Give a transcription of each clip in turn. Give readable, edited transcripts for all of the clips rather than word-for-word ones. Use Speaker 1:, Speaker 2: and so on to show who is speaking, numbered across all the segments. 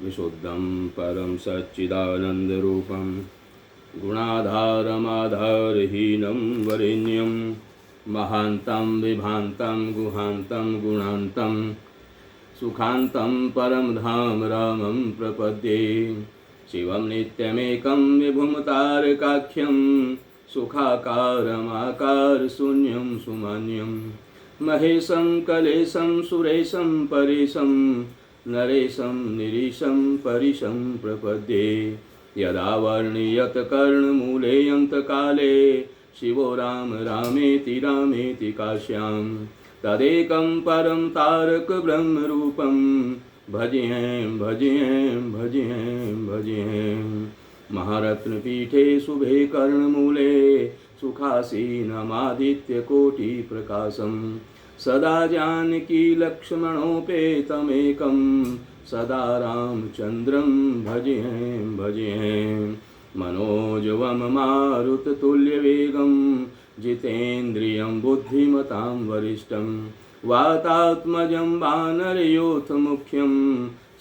Speaker 1: विशुद्धं परं सच्चिदानन्दरूपं गुणाधारमाधारहीनं वरेण्यं महान्तं विभान्तं गुहान्तं गुणान्तं सुखान्तं परं धाम रामं प्रपद्ये। शिवं नित्यमेकं विभुं तारकाख्यं सुखाकारमाकारशून्यं सुमान्यं महेशं कलेशं सुरेशं परेशं नरेशं निरीशं परिशं प्रपद्ये। यदा वर्णीयत कर्णमूले अन्तकाले शिवो राम रामेति रामेति काश्यां तदेकं परं तारक ब्रह्मरूपं भजें भजें भजें भजें। महारत्नपीठे शुभे कर्णमूले सुखासीनमादित्यकोटिप्रकाशं सदा जानकी लक्ष्मणोपेतमेकं सदा रामचन्द्रं भजें भजें। मनोजवं मारुततुल्यवेगं जितेन्द्रियं बुद्धिमतां वरिष्ठं वातात्मजं वानरयोथमुख्यं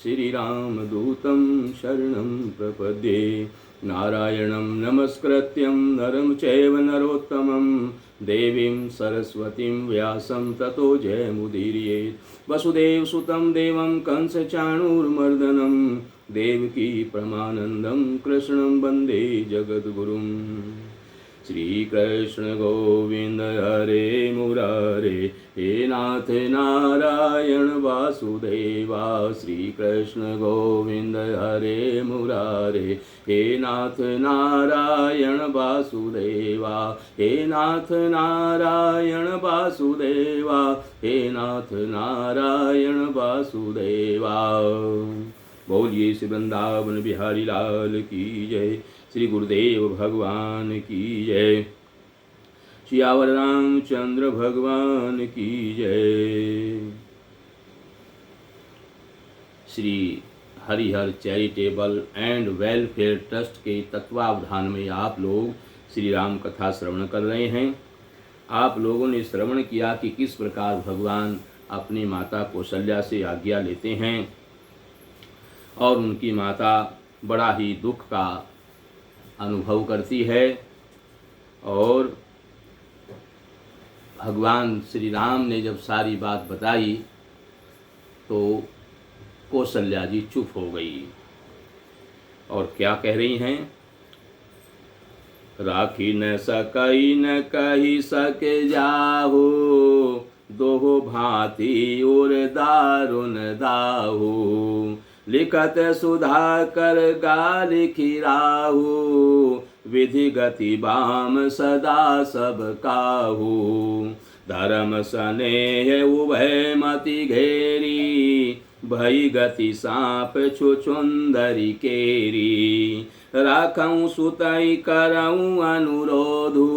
Speaker 1: श्रीरामदूतं शरणं प्रपद्ये। नारायणं नमस्कृत्यं नरं चैव नरोत्तमं देवीं सरस्वतीं व्यासं ततो जयमुदीरयेत्। वसुदेवसुतं देवं कंसचाणूरमर्दनं देवकी परमानन्दं कृष्णं वन्दे जगद्गुरुं। श्रीकृष्ण गोविंद हरे मुरारे हे नाथ नारायण वासुदेवा। श्रीकृष्ण गोविंद हरे मुरारे हे नाथ नारायण वासुदेवा। हे नाथ नारायण वासुदेवा। हे नाथ नारायण वासुदेवा। बोलिए श्री वृंदावन बिहारी लाल की जय। श्री गुरुदेव भगवान की जय। सियावर रामचंद्र भगवान की जय। Shri Harihar charitable and welfare trust के तत्वावधान में आप लोग श्री राम कथा श्रवण कर रहे हैं। आप लोगों ने श्रवण किया कि किस प्रकार भगवान अपनी माता कौशल्या से आज्ञा लेते हैं और उनकी माता बड़ा ही दुख का अनुभव करती है और भगवान श्री राम ने जब सारी बात बताई तो कौशल्या जी चुप हो गई और क्या कह रही हैं? राखी न सकई न कही सके जाहु दोहो भांति और दारुन दाहु लिखत सुधा कर गाल खिराहु विधि गति बाम सदा सब काहू धर्म स्नेह उभय मति घेरी भई गति सांप छुछुंदरी केरी राखऊं सुतई करऊं अनुरोधु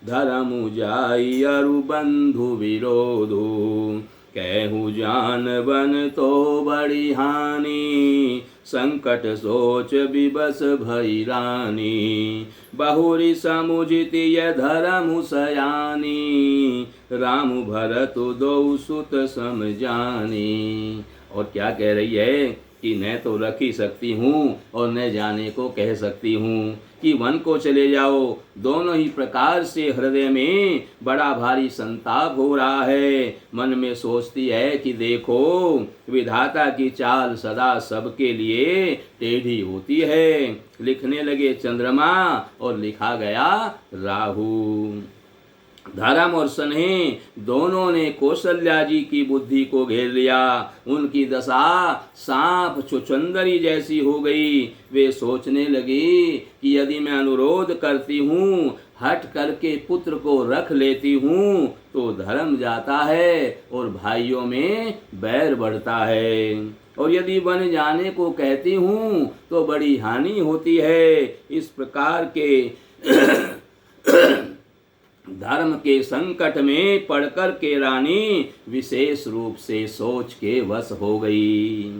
Speaker 1: धर्मु जाई अरु बंधु विरोधु कहूँ जान बन तो बड़ी हानि संकट सोच विबस भई रानी बहुरी समुझित ये धर्म सयानी राम भरत दो सुत समझानी। और क्या कह रही है कि न तो रख ही सकती हूँ और न जाने को कह सकती हूँ कि वन को चले जाओ। दोनों ही प्रकार से हृदय में बड़ा भारी संताप हो रहा है। मन में सोचती है कि देखो विधाता की चाल सदा सबके लिए टेढ़ी होती है। लिखने लगे चंद्रमा और लिखा गया राहु। धर्म और स्नेह दोनों ने कौशल्या जी की बुद्धि को घेर लिया। उनकी दशा सांप छुछुंदरी जैसी हो गई। वे सोचने लगी कि यदि मैं अनुरोध करती हूँ हट करके पुत्र को रख लेती हूँ तो धर्म जाता है और भाइयों में बैर बढ़ता है और यदि बन जाने को कहती हूँ तो बड़ी हानि होती है। इस प्रकार के धर्म के संकट में पड़कर के रानी विशेष रूप से सोच के वश हो गई।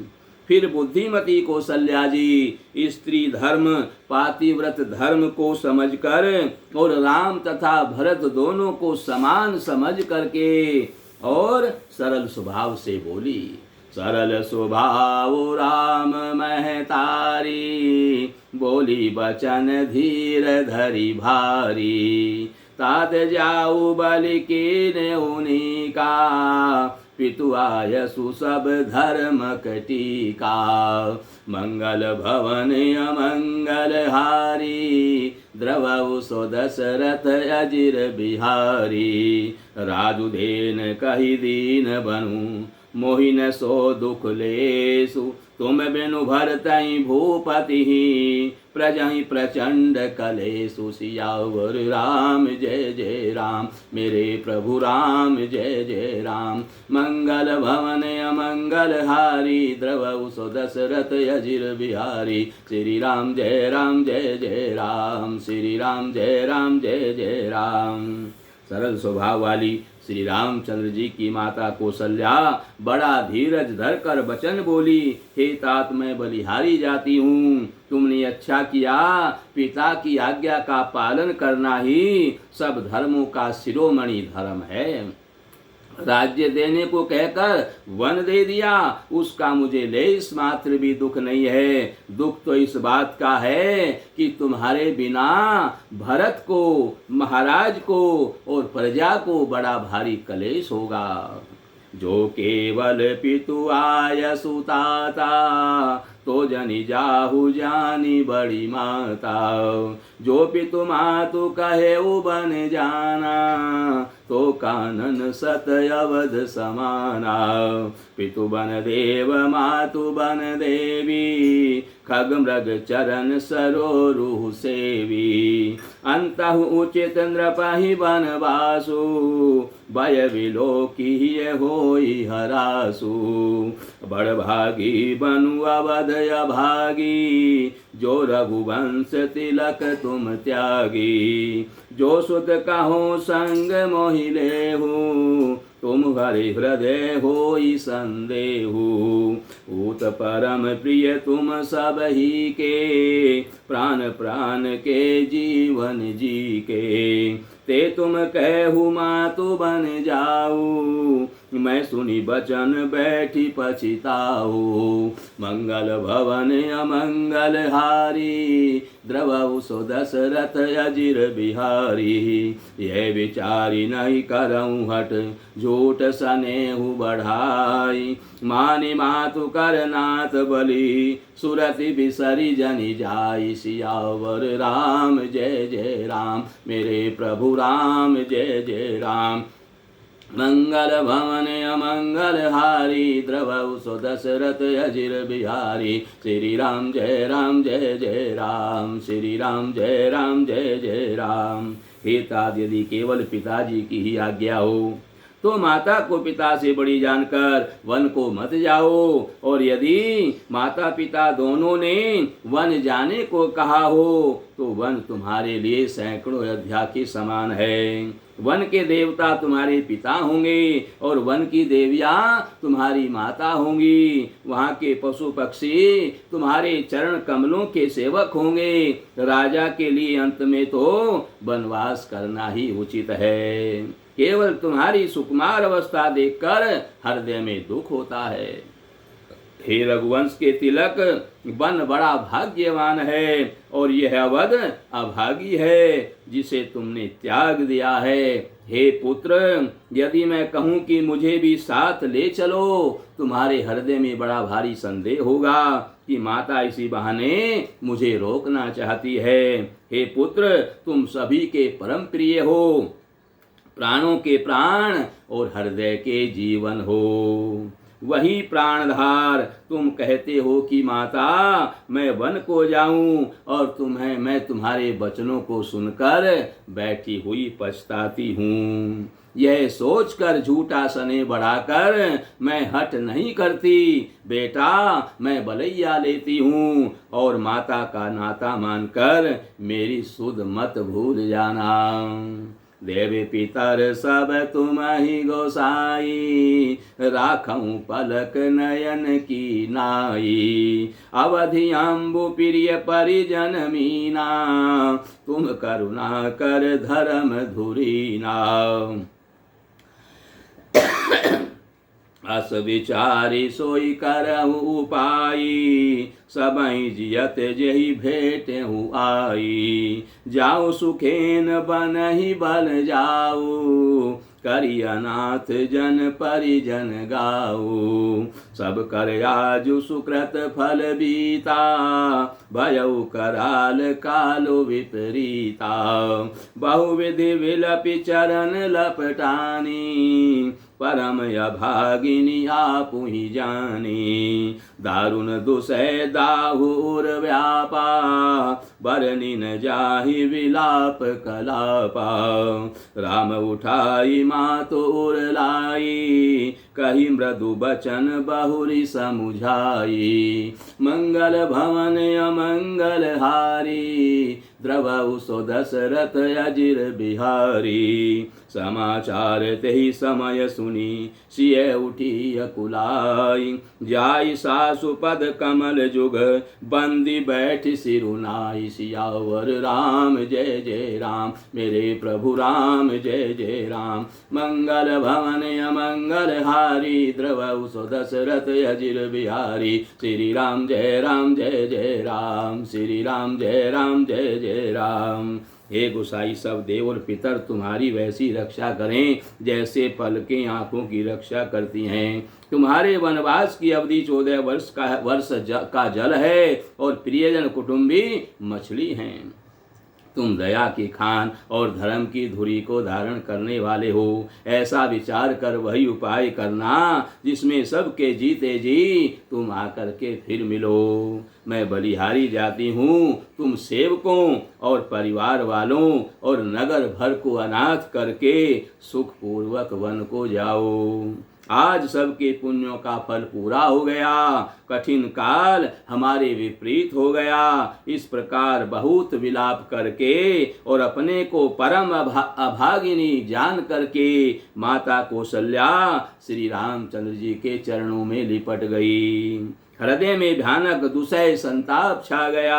Speaker 1: फिर बुद्धिमती कौशल्या जी स्त्री धर्म पातिव्रत धर्म को समझकर और राम तथा भरत दोनों को समान समझ करके और सरल स्वभाव से बोली, सरल स्वभाव राम महतारी, बोली बचन धीर धरी भारी। तात जाऊ बलि कीन्ह उन्हीं का, पितु आयसु सब धर्म कटीका। मंगल भवन अमंगल हारी, द्रवउ सो दशरथ अजिर बिहारी। राजुधेन कहि दीन बनु, मोहिन सो दुख लेसु। तुम बिनु भरतहि भूपति, प्रजहि प्रचंड कलेसु। सियावर राम जय जय राम, मेरे प्रभु राम जय जय राम। मंगल भवन अमंगल हारी, द्रवउ सो दशरथ अजिर बिहारी। श्री राम जय जय राम, श्री राम जय जय राम। सरल स्वभाव वाली श्री रामचंद्र जी की माता कौशल्या बड़ा धीरज धर कर वचन बोली, हे तात मैं बलिहारी जाती हूँ। तुमने अच्छा किया, पिता की आज्ञा का पालन करना ही सब धर्मों का शिरोमणि धर्म है। राज्य देने को कहकर वन दे दिया, उसका मुझे लेस मात्र भी दुख नहीं है। दुख तो इस बात का है कि तुम्हारे बिना भरत को, महाराज को और प्रजा को बड़ा भारी कलेश होगा। जो केवल पितु आय सुताता, तो जनि जाहु जानी बड़ी माता। जो पितु मातु कहे बन जाना, तो कानन सत अवध समाना। पितु बन देव मातु बन देवी, खग मृग चरण सरोरुह सेवी। अंतहु उचित नृपहि बनवासु, भय विलोकी होई हरासु। बड़भागी बनु अवध अभागी, जो रघुवंश तिलक तुम त्यागी। जो सुत कहो संग मोहि लेहु, तुम हरि हृदय होई संदेहु। ऊत परम प्रिय तुम सब ही के, प्राण प्राण के जीवन जी के। ते तुम कहु मातु बन जाऊ, मैं सुनी बचन बैठी पछिताऊ। मंगल भवन अमंगल हारी, द्रवउ सो दशरथ अजिर बिहारी। यह विचारी नहीं करऊँ हट, झूठ सनेहु बढ़ाई। मानि मातु कर नाथ बलि, सुरति बिसरी जनि जाई। सियावर राम जय जय राम, मेरे प्रभु राम जय जय राम। मंगल भवन अमंगल हारी, द्रवउ सो दशरथ अजिर बिहारी। श्री राम जय जय राम, श्री राम जय जय राम। हे तात, यदि केवल पिताजी की ही आज्ञा हो तो माता को पिता से बड़ी जानकर वन को मत जाओ, और यदि माता पिता दोनों ने वन जाने को कहा हो तो वन तुम्हारे लिए सैकड़ों अयोध्या के समान है। वन के देवता तुम्हारे पिता होंगे और वन की देवियां तुम्हारी माता होंगी। वहाँ के पशु पक्षी तुम्हारे चरण कमलों के सेवक होंगे। राजा के लिए अंत में तो वनवास करना ही उचित है। केवल तुम्हारी सुकुमार अवस्था देखकर हृदय में दुख होता है। हे रघुवंश के तिलक, वन बड़ा भाग्यवान है और यह अवध अभागी है जिसे तुमने त्याग दिया है। हे पुत्र, यदि मैं कहूँ कि मुझे भी साथ ले चलो, तुम्हारे हृदय में बड़ा भारी संदेह होगा कि माता इसी बहाने मुझे रोकना चाहती है। हे पुत्र, तुम सभी के परम प्रिय हो, प्राणों के प्राण और हृदय के जीवन हो। वही प्राणधार, तुम कहते हो कि माता मैं वन को जाऊं और मैं तुम्हारे वचनों को सुनकर बैठी हुई पछताती हूँ। यह सोचकर झूठा सने बढ़ाकर मैं हट नहीं करती। बेटा, मैं बलैया लेती हूँ और माता का नाता मानकर मेरी सुध मत भूल जाना। देवी पितर सब तुम ही गोसाई, राखऊं पलक नयन की नाई। अवधि अम्बु प्रिय परिजन मीना, तुम करुणा कर धर्म धुरीना। अस विचारी सोई करहु उपाई, सबई जियत जेहि भेटहु आई। जाऊ सुखेन बनहि बल जाऊ, करि अनाथ जन परिजन गाऊ। सब कर आजु सुकृत फल बीता, भयउ कराल कालो विपरीता। बहुविधि विलपि चरण लपटानी, परम अभागिनी आपुहि जानी। दारुण दुसह दाहुर व्यापा, बरनी न जाहि विलाप कलापा। राम उठाई मातुर लाई, कही मृदु बचन बहुरी समुझाई। मंगल भवन अमंगल हारी, द्रवहु सो दशरथ अजिर बिहारी। समाचार तेहि समय सुनी, सिय उठी अकुलाई। जाई सासु पद कमल जुग, बंदी बैठ सिरुनाई। सियावर राम जय जय राम, मेरे प्रभु राम जय जय राम। मंगल भवन अमंगल हारी, द्रवहु सो दशरथ अजिर बिहारी। श्री राम जय जय राम, श्री राम जय जय राम। हे गोसाई, सब देव और पितर तुम्हारी वैसी रक्षा करें जैसे पलकें आँखों की रक्षा करती हैं। तुम्हारे वनवास की अवधि 14 वर्ष का जल है और प्रियजन कुटुंबी मछली हैं। तुम दया की खान और धर्म की धुरी को धारण करने वाले हो। ऐसा विचार कर वही उपाय करना जिसमें सबके जीते जी तुम आकर के फिर मिलो। मैं बलिहारी जाती हूँ, तुम सेवकों और परिवार वालों और नगर भर को अनाथ करके सुखपूर्वक वन को जाओ। आज सबके पुण्यों का फल पूरा हो गया, कठिन काल हमारे विपरीत हो गया। इस प्रकार बहुत विलाप करके और अपने को परम अभागिनी जान करके माता कौशल्या श्री रामचंद्र जी के चरणों में लिपट गई। हृदय में भयानक दुसह संताप छा गया।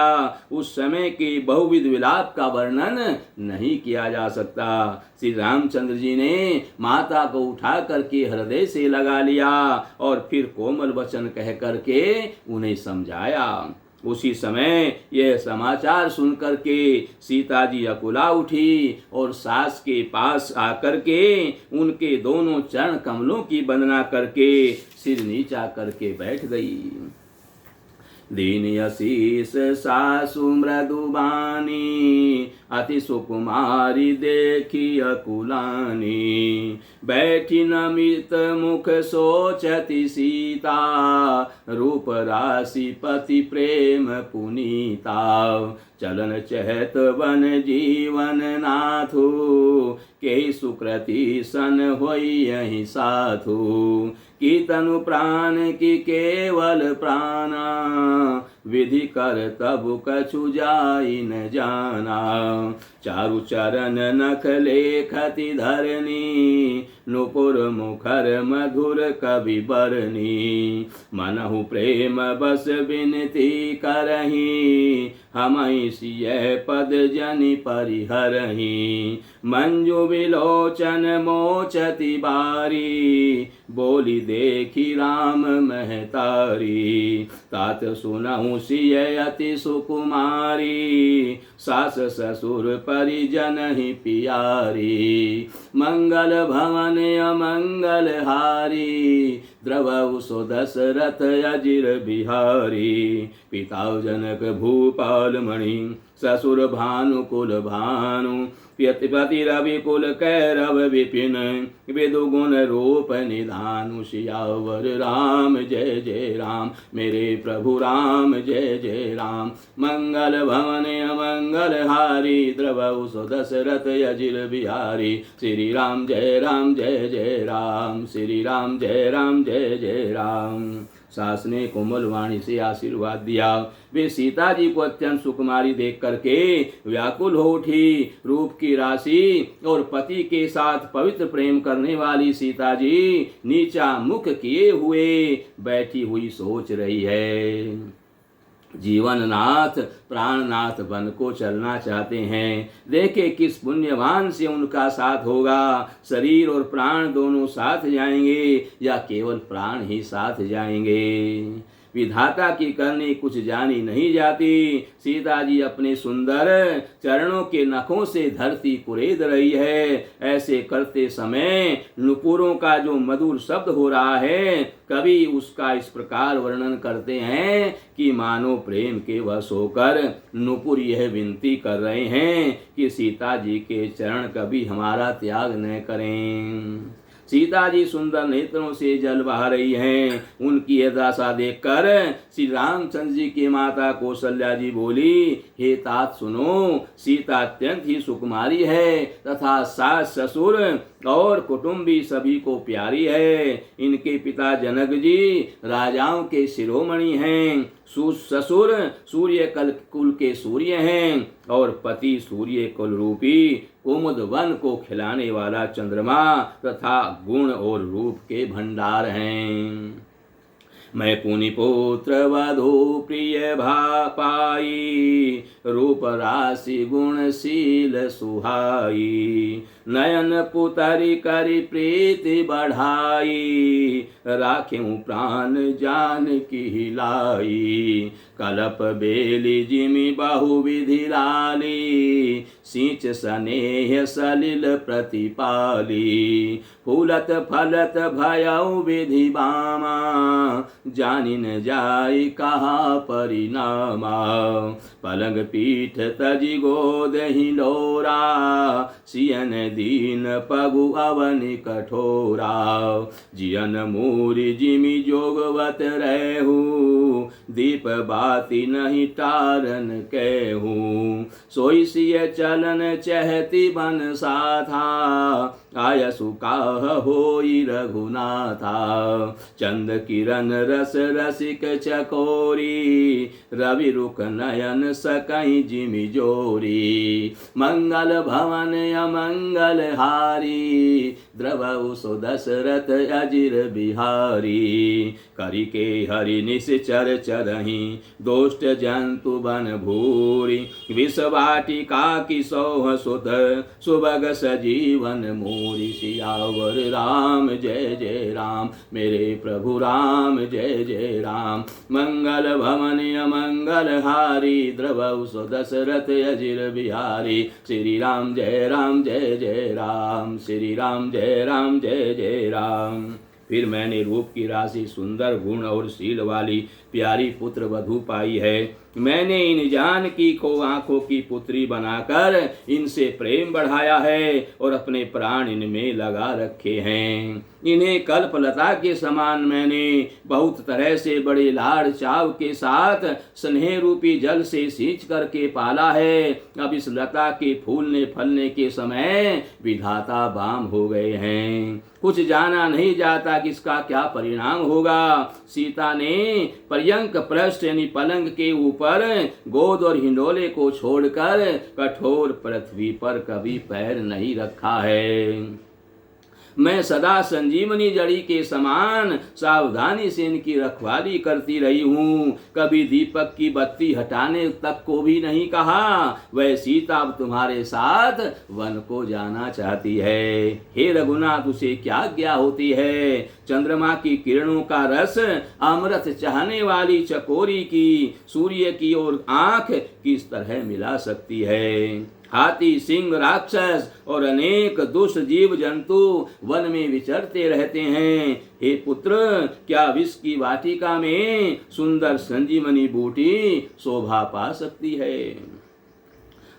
Speaker 1: उस समय के बहुविध विलाप का वर्णन नहीं किया जा सकता। श्री रामचंद्र जी ने माता को उठा करके हृदय से लगा लिया और फिर कोमल वचन कह करके उन्हें समझाया। उसी समय यह समाचार सुनकर के सीता जी अकुला उठी और सास के पास आकर के उनके दोनों चरण कमलों की वंदना करके सिर नीचा करके बैठ गई। दीन आशीष सासु मृदुबानी, अति सुकुमारी देखी अकुलानी। बैठी नमित मुख सोचती सीता, रूप राशि पति प्रेम पुनीता। चलन चहत वन जीवन नाथु, के सुकृति सन होई यही साथु। की तनु प्राण की केवल प्राणा, विधि कर तब कछु जाई न जाना। चारु चरण नख लेखति धरनी, नुपुर मुखर मधुर कवि बरनी। मनहु प्रेम बस विनती करही, हमहि सिय पद जनि परिहरही। मंजु विलोचन मोचति बारी, बोली देखी राम महतारी। तात सुनहु सिय अति सुकुमारी, सास ससुर परिजन ही पियारी। मंगल भवन अमंगल हारी, द्रवहु सो दशरथ अजिर बिहारी। पिता जनक भूपाल मणि, ससुर भानुकुल भानु। पति रवि कुल कैरव विपिन, विदु गुण रूप निधानु। सियावर राम जय जय राम, मेरे प्रभु राम जय जय राम। मंगल भवन अमंगल हारी, द्रवहु सो दशरथ अजिर बिहारी। श्री राम जय जय राम, श्री राम जय जय राम। सास ने कोमल वाणी से आशीर्वाद दिया। वे सीता जी को अत्यंत सुकुमारी देख करके व्याकुल हो उठी। रूप की राशि और पति के साथ पवित्र प्रेम करने वाली सीता जी नीचा मुख किए हुए बैठी हुई सोच रही है। जीवननाथ प्राणनाथ बन को चलना चाहते हैं। देखे किस पुण्यवान से उनका साथ होगा। शरीर और प्राण दोनों साथ जाएंगे या केवल प्राण ही साथ जाएंगे। विधाता की करनी कुछ जानी नहीं जाती। सीता जी अपने सुंदर चरणों के नखों से धरती कुरेद रही है। ऐसे करते समय नुपुरों का जो मधुर शब्द हो रहा है, कवि उसका इस प्रकार वर्णन करते हैं कि मानो प्रेम के वश होकर नुपुर यह विनती कर रहे हैं कि सीता जी के चरण कभी हमारा त्याग न करें। सीता जी सुंदर नेत्रों से जल बहा रही हैं। उनकी यह दशा देखकर श्री रामचंद्र जी की माता कौशल्या जी बोली, हे तात सुनो, सीता अत्यंत ही सुकुमारी है तथा सास ससुर और कुटुंबी सभी को प्यारी है। इनके पिता जनक जी राजाओं के शिरोमणि हैं। ससुर सूर्य कुल के सूर्य हैं और पति सूर्य कुल रूपी कुमुद वन को खिलाने वाला चंद्रमा तथा गुण और रूप के भंडार हैं। मैं पुनि पुत्र वधु प्रिय भा पाई, रूप राशि गुणशील सुहाई। नयन पुतरी करी प्रीति बढ़ाई, राख्यूं प्राण जान की लाई। कलप बेली जिमि बहुविधि लाली, सींच स्नेह सलिल प्रतिपाली। फूलत फलत भयउ विधि बामा, जानि न जाय कहा परिणामा। पलंग पीठ तजि गोद हिलोरा, सियन दीन पगु अवनि कठोरा। जियन मूरि जिमि जोगवत रहू, दीप बाती नहीं टारन कहू। सोई सिय चलन चहति बन साथा, आयसु काह होई रघुनाथा। चंद किरण रस रसिक चकोरी, रवि रुख नयन सकई जिमि जोरी। मंगल भवन अमंगल हारी, द्रवउ सो दशरथ अजिर बिहारी। करि के हरि निश्चर चरहि, दोष्ट जंतु बन भूरि। विष वाटिका की सौह सुत, सुभग सजीवन मोरी। सियावर राम जय जय राम, मेरे प्रभु राम जय जय राम। मंगल भवन अमंगल हारी, द्रवउ सो दशरथ अजिर बिहारी। श्री राम जय जय राम, श्री राम जय जय राम। फिर मैंने रूप की राशि सुंदर गुण और शील वाली प्यारी पुत्र वधू पाई है। मैंने इन जानकी को आंखों की पुत्री बनाकर इनसे प्रेम बढ़ाया है और अपने प्राण इनमें लगा रखे हैं। इन्हें कल्पलता के समान मैंने बहुत तरह से बड़े लाड़ चाव के साथ स्नेह रूपी जल से सींच करके पाला है। अब इस लता के फूलने फलने के समय विधाता बाम हो गए हैं। कुछ जाना नहीं जाता कि इसका क्या परिणाम होगा। सीता ने पर्यंक पृष्ठ यानी पलंग के ऊपर गोद और हिंडोले को छोड़कर कठोर पृथ्वी पर कभी पैर नहीं रखा है। मैं सदा संजीवनी जड़ी के समान सावधानी से इनकी रखवाली करती रही हूँ। कभी दीपक की बत्ती हटाने तक को भी नहीं कहा। वह सीता अब तुम्हारे साथ वन को जाना चाहती है। हे रघुनाथ, उसे क्या आज्ञा होती है। चंद्रमा की किरणों का रस अमृत चाहने वाली चकोरी की सूर्य की ओर आंख किस तरह मिला सकती है। हाथी, सिंह, राक्षस और अनेक दुष्ट जीव जंतु वन में विचरते रहते हैं। हे पुत्र, क्या विष की वाटिका में सुंदर संजीवनी बूटी शोभा पा सकती है।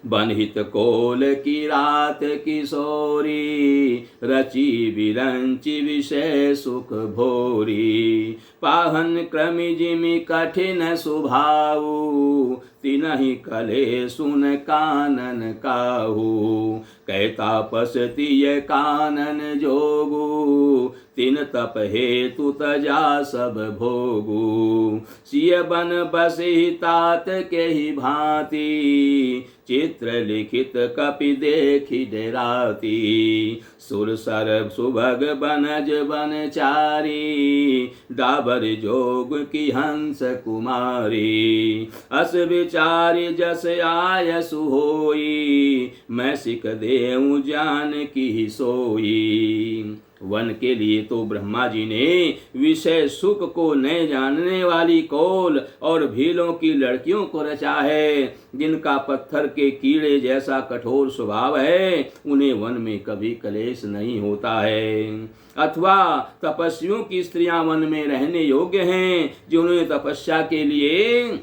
Speaker 1: बनहित कोल की रात किशोरी, रची विरंची विषय सुख भोरी। पाहन क्रमि जिमि कठिन सुभाऊ, तिनहि कले सुन कानन काहू। कहता पसतिय कानन जोगू, तिन तप हेतु तजा सब भोगू। सिय बन बसि तात के ही भांति, चित्र लिखित कपि देखि डराती। सुर सर सुभग बनज बनचारी, डाबर जोग की हंस कुमारी। अस विचारी जस आय सुहोई, मैं सिख देऊं जान की सोई। वन के लिए तो ब्रह्मा जी ने विषय सुख को न जानने वाली कौल और भीलों की लड़कियों को रचा है, जिनका पत्थर के कीड़े जैसा कठोर स्वभाव है। उन्हें वन में कभी कलेश नहीं होता है। अथवा तपस्वियों की स्त्रियां वन में रहने योग्य हैं, जिन्होंने तपस्या के लिए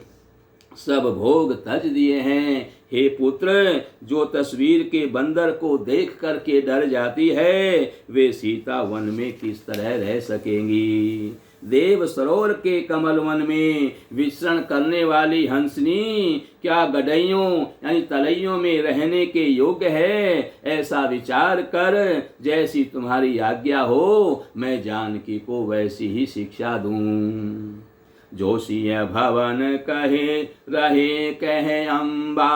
Speaker 1: सब भोग तज दिए हैं। हे पुत्र, जो तस्वीर के बंदर को देख करके डर जाती है, वे सीता वन में किस तरह रह सकेंगी। देव सरोवर के कमल वन में विचरण करने वाली हंसनी क्या गडैयों यानी तलैयों में रहने के योग्य है? ऐसा विचार कर, जैसी तुम्हारी आज्ञा हो मैं जानकी को वैसी ही शिक्षा दूं। जोशिय भवन कहे रहे कहे अम्बा,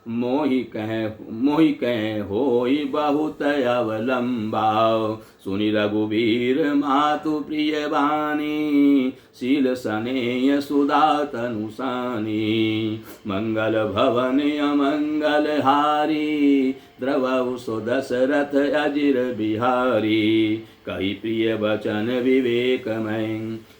Speaker 1: मोहि कहे होई बहुत अवलंबा। सुनि रघुवीर मातु प्रिय वाणी, शील सनेय सुधा तनुसानी। मंगल भवन अमंगल हारी, द्रवहु सो दशरथ अजिर बिहारी। कही प्रिय वचन विवेकमय,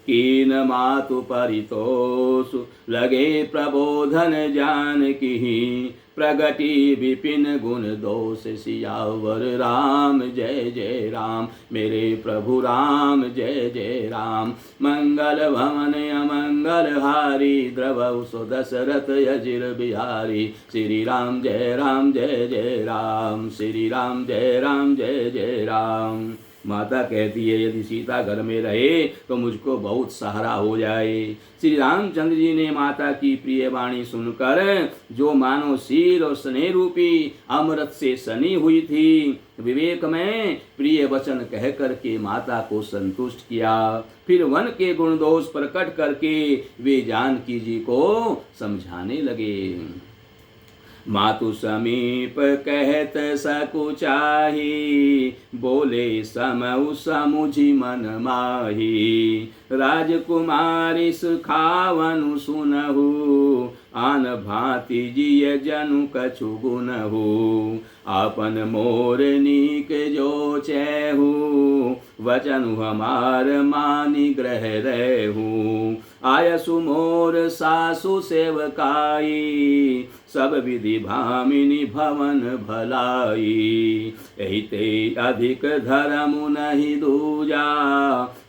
Speaker 1: कीन मातु परितोष। लगे प्रबोधन जानकी, प्रगति विपिन गुण दोष। सियावर राम जय जय राम, मेरे प्रभु राम जय जय राम। मंगल भवन अमंगल हारी, द्रवहु सो दशरथ अजिर बिहारी। श्री राम जय जय राम, श्री राम जय जय राम। माता कहती है, यदि सीता घर में रहे तो मुझको बहुत सहारा हो जाए। श्री रामचंद्र जी ने माता की प्रिय वाणी सुनकर, जो मानो शील और स्नेह रूपी अमृत से सनी हुई थी, विवेक में प्रिय वचन कह करके माता को संतुष्ट किया। फिर वन के गुण दोष प्रकट करके वे जानकी जी को समझाने लगे। मातु समीप कहत सकुचाही, बोले समउ समुझि मन माही। राजकुमारी सुखावनु सुनहु, आन भांति जिय जनु कछु गुनहु। आपन मोर नीक जो चैहु, वचनु हमार मानि ग्रह रहू। आयसु मोर सासु सेवकाई, सब विधि भामिनी भवन भलाई। एहिते अधिक धर्म नहीं दूजा,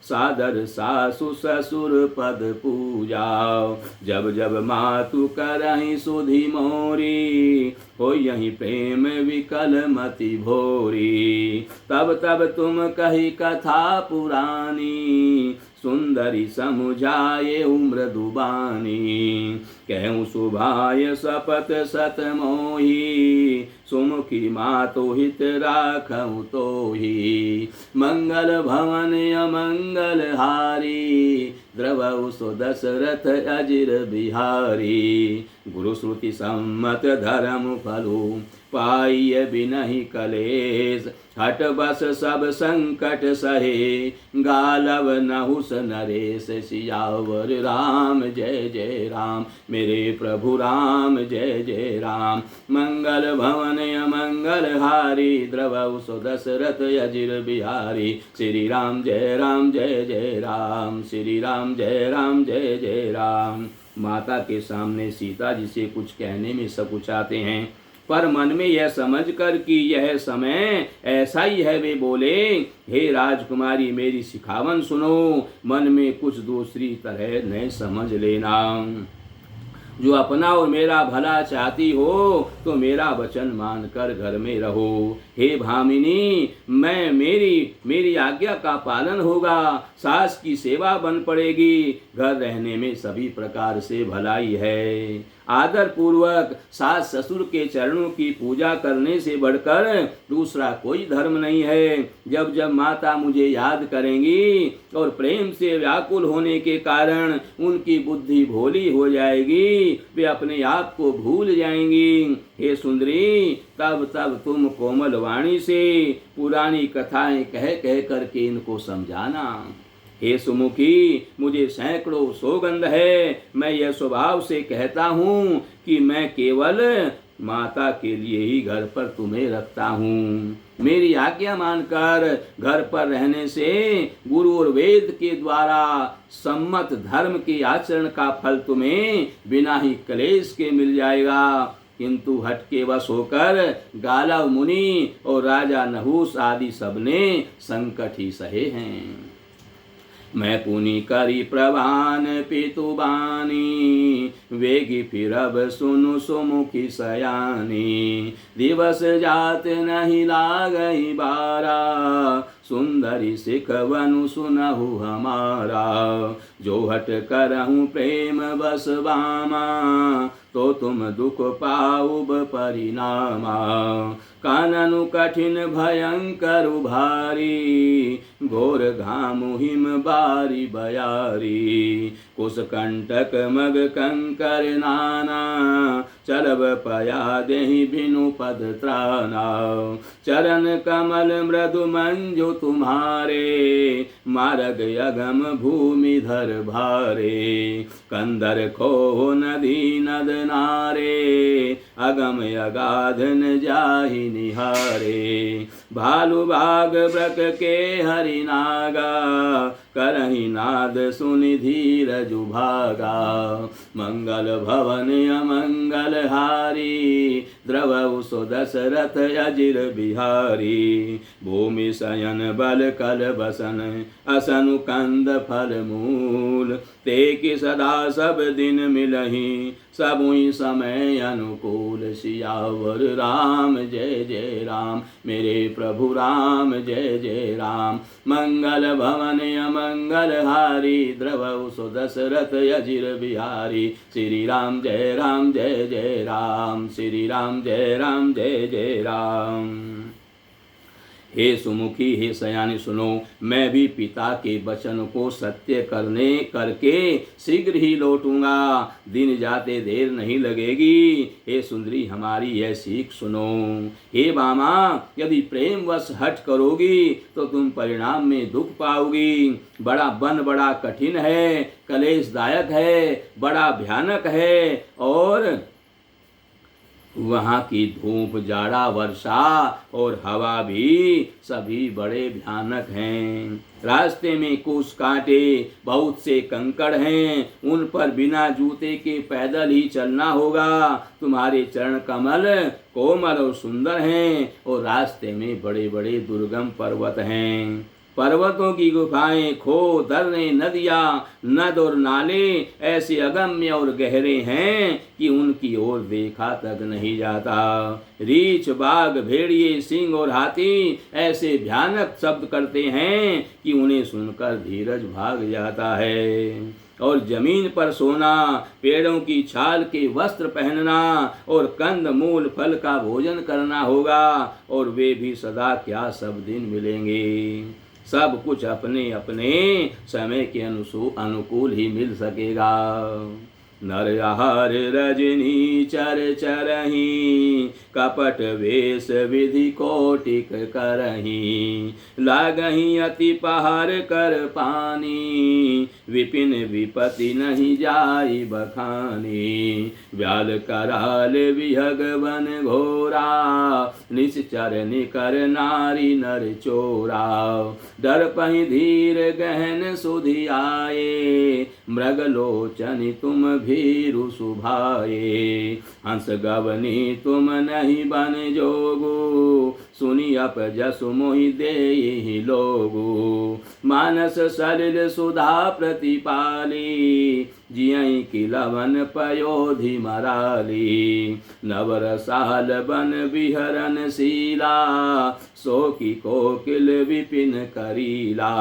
Speaker 1: सादर सासु ससुर पद पूजा। जब जब मातु करहि सुधि मोरी, हो यही प्रेम विकल मति भोरी। तब तब तुम कही कथा पुरानी, सुंदरी समुझाये मृदुबानी। कहूँ सुभाय सपत सत मोही, सुमुखी मातु हित राखऊँ तोही। मंगल भवन अमंगल हारी, द्रवहु सो दशरथ अजिर बिहारी। गुरु श्रुति सम्मत धर्म फलु, पाइय बिनहि कलेश। हट बस सब संकट सहे, गालव नहुस नरेश। सियावर राम जय जय राम, मेरे प्रभु राम जय जय राम। मंगल भवन अमंगल हारी, द्रवहु सो दशरथ अजिर बिहारी। श्री राम जय जय राम, श्री राम जय जय राम। माता के सामने सीता जी से कुछ कहने में सकुचाते हैं, पर मन में यह समझकर कि यह समय ऐसा ही है, वे बोले, हे राजकुमारी मेरी सिखावन सुनो, मन में कुछ दूसरी तरह न समझ लेना। जो अपना और मेरा भला चाहती हो तो मेरा वचन मानकर घर में रहो। हे भामिनी, मैं मेरी आज्ञा का पालन होगा, सास की सेवा बन पड़ेगी, घर रहने में सभी प्रकार से भलाई है। आदर पूर्वक सास ससुर के चरणों की पूजा करने से बढ़कर दूसरा कोई धर्म नहीं है। जब जब माता मुझे याद करेंगी और प्रेम से व्याकुल होने के कारण उनकी बुद्धि भोली हो जाएगी, वे अपने आप को भूल जाएंगी। हे सुंदरी, तब तब तुम कोमल वाणी से पुरानी कथाएं कह कह करके इनको समझाना। हे सुमुखी, मुझे सैकड़ों सौगंध है, मैं यह स्वभाव से कहता हूँ कि मैं केवल माता के लिए ही घर पर तुम्हें रखता हूँ। मेरी आज्ञा मानकर घर पर रहने से गुरु और वेद के द्वारा सम्मत धर्म के आचरण का फल तुम्हें बिना ही क्लेश के मिल जाएगा। किंतु हट के वश होकर गालव मुनि और राजा नहुस आदि सबने संकट ही सहे हैं। मैं पुनि करी प्रवान पितुबानी, वेगी फिरब सुनु सुमुखी सयानी। दिवस जात नहीं लागई बारा, सुंदरी सिखवनु सुनहु हमारा। जो हट करहूँ प्रेम बस बामा, तो तुम दुख पाउब परिणामा। काननु कठिन भयंकर भारी, घोर घामु हिम बारी बयारी। कुश कंटक मग कंकर नाना, चलब पया देहि बिनु पद त्राना। चरण कमल मृदु मंजु तुम्हारे, मार्ग अगम भूमि धर भारे। कंदर खो नदी नद नारे, अगम अगाध न जाहि निहारे। भालु बाग ब्रक के हरिनागा, करहि नाद सुनि धीरजु भागा। मंगल भवन अमंगल हारी, द्रवउ सो दशरथ अजिर बिहारी। भूमि शयन बल कल बसन, असनु कंद फल मूल। ते कि सदा सब दिन मिलहि, सबुई समय अनुकूल। सियावर राम जय जय राम, मेरे प्रभु राम जय जय राम। मंगल भवन अमंगल हारी, द्रवउ सो दशरथ अजिर बिहारी। श्री राम जय राम जय जय राम, श्री राम जय जय राम। हे सुमुखी, हे सयानी सुनो, मैं भी पिता के वचन को सत्य करके शीघ्र ही लौटूंगा, दिन जाते देर नहीं लगेगी। हे सुंदरी, हमारी यह सीख सुनो। हे बामा, यदि प्रेम वश हट करोगी तो तुम परिणाम में दुख पाओगी। बड़ा कठिन है, कलेशदायक है, बड़ा भयानक है, और वहाँ की धूप, जाड़ा, वर्षा और हवा भी सभी बड़े भयानक हैं। रास्ते में कुछ कांटे, बहुत से कंकड़ हैं, उन पर बिना जूते के पैदल ही चलना होगा। तुम्हारे चरण कमल कोमल और सुंदर हैं, और रास्ते में बड़े बड़े दुर्गम पर्वत हैं। पर्वतों की गुफाएं, खो, दर्रे, नदियाँ, नद और नाले ऐसे अगम्य और गहरे हैं कि उनकी ओर देखा तक नहीं जाता। रीछ, बाघ, भेड़िए, सिंह और हाथी ऐसे भयानक शब्द करते हैं कि उन्हें सुनकर धीरज भाग जाता है। और जमीन पर सोना, पेड़ों की छाल के वस्त्र पहनना और कंद मूल फल का भोजन करना होगा, और वे भी सदा क्या सब दिन मिलेंगे। सब कुछ अपने अपने समय के अनुकूल ही मिल सकेगा। नरहर रजनी चर चरही, कपट वेश विधि कोटिक करही। लागही अति पहाड़ कर पानी, विपिन विपति नहीं जाई बखानी। व्याल कराल विहग वन घोरा, निश्चर निकर नारी नर चोरा। डर पहि धीर गहन सुधि आए, मृग लोचनि तुम भीरु सुभाए। हंस गवनी तुम नहीं बन जोगो, सुनी अप जसु मोहि देहि लोगु। मानस सलिल सुधा प्रतिपाली जियहि की लवन पयोधि मराली। नवरसाल बन विहरन शीला सो की कोकिल विपिन करीला।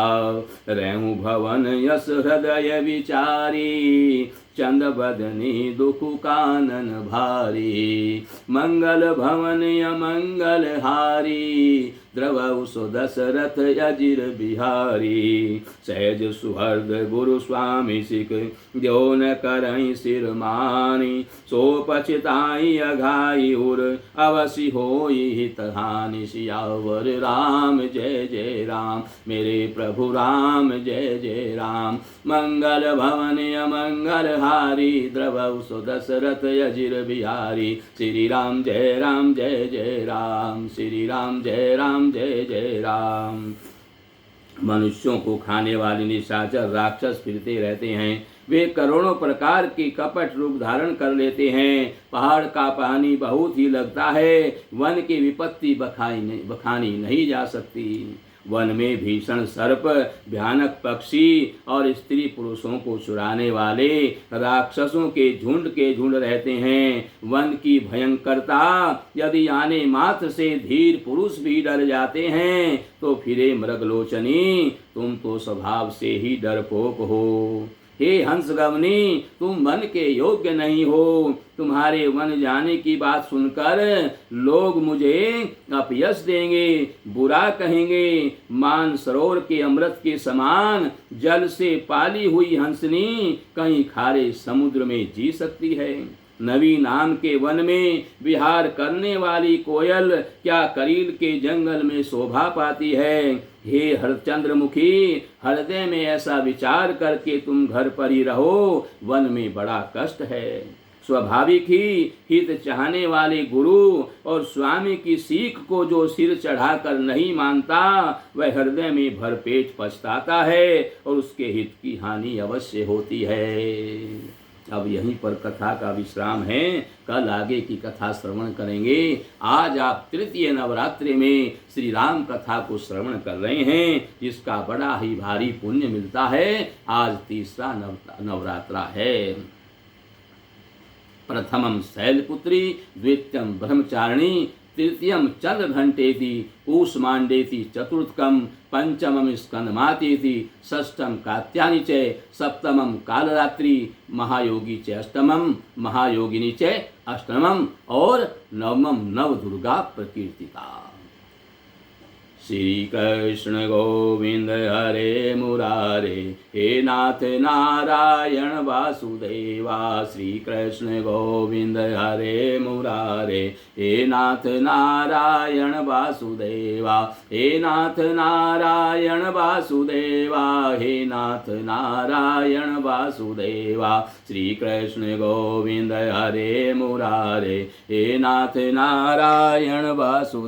Speaker 1: रहु भवन यस हृदय विचारी चंद बदनी दुख कानन भारी। मंगल भवन अमंगल हारी द्रवउ सो दशरथ अजिर बिहारी। सहज सुहृद गुरु स्वामी सिख जो न करहि सिर मानी। सो पछताई अघाई उर अवसि होई हित हानि। सियावर राम जय जय राम मेरे प्रभु राम जय जय राम। मंगल भवन अमंगल हारी द्रवउ सो दशरथ अजिर बिहारी। श्री राम जय जय राम श्री राम जय जय राम। मनुष्यों को खाने वाले निशाचर राक्षस फिरते रहते हैं। वे करोड़ों प्रकार के कपट रूप धारण कर लेते हैं। पहाड़ का पानी बहुत ही लगता है, वन की विपत्ति बखानी नहीं जा सकती। वन में भीषण सर्प, भयानक पक्षी और स्त्री पुरुषों को चुराने वाले राक्षसों के झुंड रहते हैं। वन की भयंकरता यदि आने मात्र से धीर पुरुष भी डर जाते हैं तो फिरे मृगलोचनी तुम तो स्वभाव से ही डरपोक हो। हे हंसगमनी तुम वन के योग्य नहीं हो। तुम्हारे वन जाने की बात सुनकर लोग मुझे अपयश देंगे, बुरा कहेंगे। मान सरोवर के अमृत के समान जल से पाली हुई हंसनी कहीं खारे समुद्र में जी सकती है। नवी नाम के वन में विहार करने वाली कोयल क्या करील के जंगल में शोभा पाती है। हे हरचंद्रमुखी हृदय में ऐसा विचार करके तुम घर पर ही रहो, वन में बड़ा कष्ट है। स्वाभाविक ही हित चाहने वाले गुरु और स्वामी की सीख को जो सिर चढ़ाकर नहीं मानता वह हृदय में भरपेट पछताता है और उसके हित की हानि अवश्य होती है। अब यहीं पर कथा का विश्राम है, कल आगे की कथा श्रवण करेंगे। आज आप तृतीय नवरात्रि में श्री राम कथा को श्रवण कर रहे हैं जिसका बड़ा ही भारी पुण्य मिलता है। आज तीसरा नवरात्रा है। प्रथमम शैलपुत्री, द्वितीयम ब्रह्मचारिणी, तृतीयम चंद्रघंटेति, कूष्मांडेति, चतुर्थकम पंचमम स्कंदमातेति, षष्ठम कात्यायनी च, सप्तमम कालरात्रि, महायोगी च अष्टमम, महायोगिनी च अष्टमम और नवमम नवदुर्गा प्रकीर्तिता। श्री कृष्ण गोविंद हरे मुरारे, हे नाथ नारायण वासुदेवा। श्री कृष्ण गोविंद हरे मुरारे, हे नाथ नारायण वासुदेवा। हे नाथ नारायण वासुदेवा, हे नाथ नारायण वासुदेवा। श्री कृष्ण गोविंद हरे मुरारे, हे नाथ नारायण वासुदेवा।